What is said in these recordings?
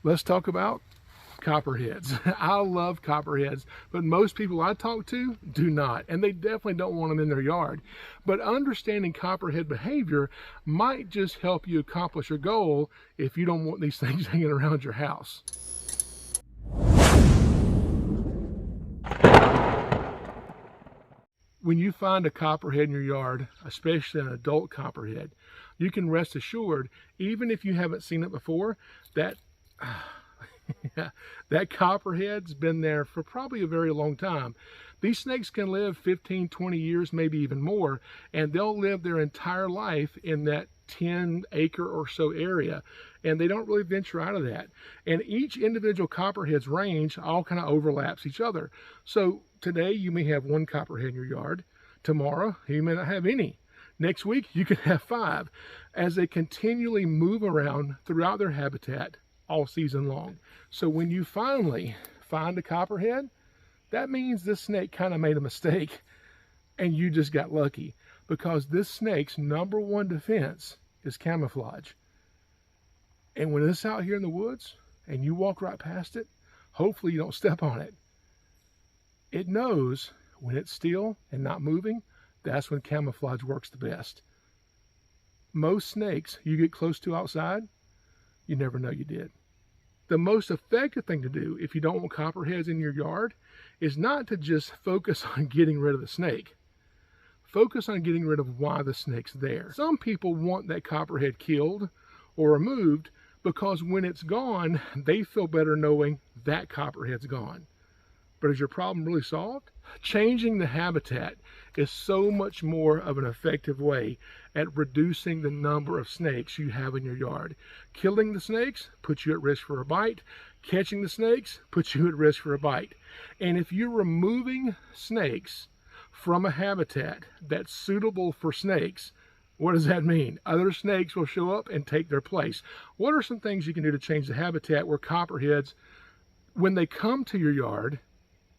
Let's talk about copperheads. I love copperheads, but most people I talk to do not, and they definitely don't want them in their yard. But understanding copperhead behavior might just help you accomplish your goal if you don't want these things hanging around your house. When you find a copperhead in your yard, especially an adult copperhead, you can rest assured, even if you haven't seen it before, that that copperhead's been there for probably a very long time. These snakes can live 15, 20 years, maybe even more, and they'll live their entire life in that 10-acre or so area, and they don't really venture out of that. And each individual copperhead's range all kind of overlaps each other. So today you may have one copperhead in your yard. Tomorrow you may not have any. Next week you could have 5, as they continually move around throughout their habitat all season long. So when you finally find a copperhead, that means this snake kind of made a mistake and you just got lucky, because this snake's #1 defense is camouflage. And when it's out here in the woods and you walk right past it, hopefully you don't step on it. It knows when it's still and not moving, that's when camouflage works the best. Most snakes you get close to outside, you never know you did. The most effective thing to do if you don't want copperheads in your yard is not to just focus on getting rid of the snake. Focus on getting rid of why the snake's there. Some people want that copperhead killed or removed because when it's gone, they feel better knowing that copperhead's gone. But is your problem really solved? Changing the habitat is so much more of an effective way at reducing the number of snakes you have in your yard. Killing the snakes puts you at risk for a bite. Catching the snakes puts you at risk for a bite. And if you're removing snakes from a habitat that's suitable for snakes, what does that mean? Other snakes will show up and take their place. What are some things you can do to change the habitat where copperheads, when they come to your yard,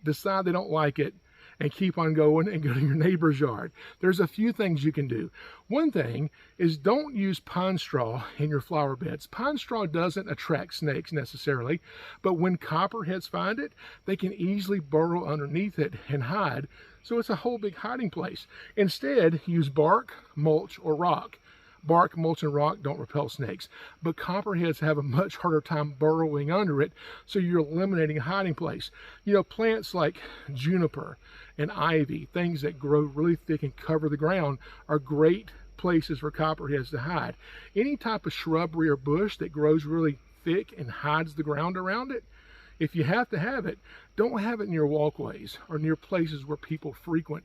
decide they don't like it and keep on going and go to your neighbor's yard? There's a few things you can do. One thing is, don't use pine straw in your flower beds. Pine straw doesn't attract snakes necessarily, but when copperheads find it, they can easily burrow underneath it and hide. So it's a whole big hiding place. Instead, use bark, mulch, or rock. Bark, mulch, and rock don't repel snakes, but copperheads have a much harder time burrowing under it, so you're eliminating a hiding place. You know, plants like juniper and ivy, things that grow really thick and cover the ground, are great places for copperheads to hide. Any type of shrubbery or bush that grows really thick and hides the ground around it, if you have to have it, don't have it near walkways or near places where people frequent,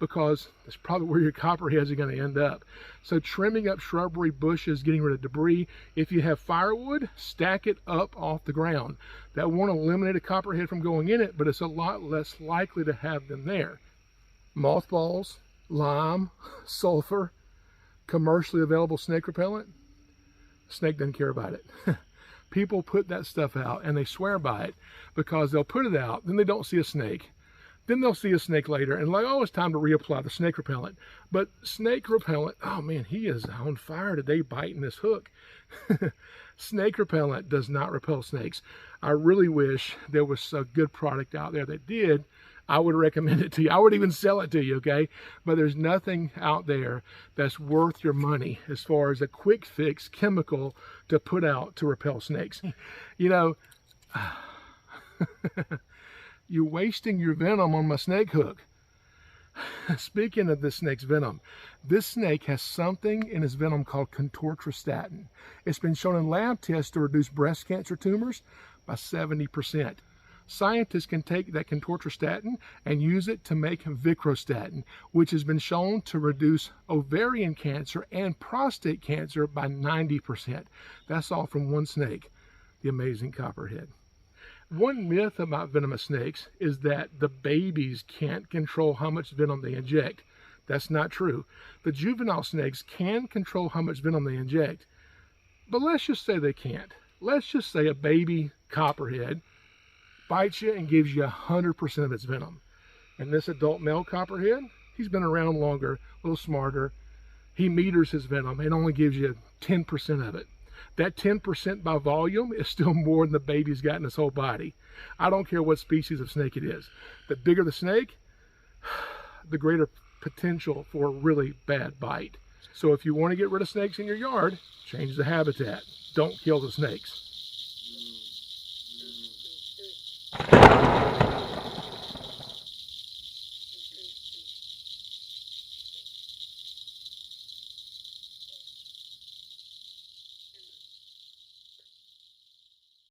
because that's probably where your copperheads are going to end up. So trimming up shrubbery, bushes, getting rid of debris. If you have firewood, stack it up off the ground. That won't eliminate a copperhead from going in it, but it's a lot less likely to have them there. Mothballs, lime, sulfur, commercially available snake repellent. Snake doesn't care about it. People put that stuff out and they swear by it because they'll put it out, then they don't see a snake. Then they'll see a snake later and like, oh, it's time to reapply the snake repellent. But snake repellent, oh man, he is on fire today biting this hook. Snake repellent does not repel snakes. I really wish there was a good product out there that did. I would recommend it to you. I would even sell it to you, okay? But there's nothing out there that's worth your money as far as a quick fix chemical to put out to repel snakes. You know, you're wasting your venom on my snake hook. Speaking of this snake's venom, this snake has something in his venom called contortristatin. It's been shown in lab tests to reduce breast cancer tumors by 70%. Scientists can take that contortristatin and use it to make vicrostatin, which has been shown to reduce ovarian cancer and prostate cancer by 90%. That's all from one snake, the amazing copperhead. One myth about venomous snakes is that the babies can't control how much venom they inject. That's not true. The juvenile snakes can control how much venom they inject, but let's just say they can't. Let's just say a baby copperhead bites you and gives you 100% of its venom. And this adult male copperhead, he's been around longer, a little smarter. He meters his venom and only gives you 10% of it. that 10% by volume is still more than the baby's got in his whole body. I don't care what species of snake it is. The bigger the snake, the greater potential for a really bad bite. So if you want to get rid of snakes in your yard, change the habitat. Don't kill the snakes.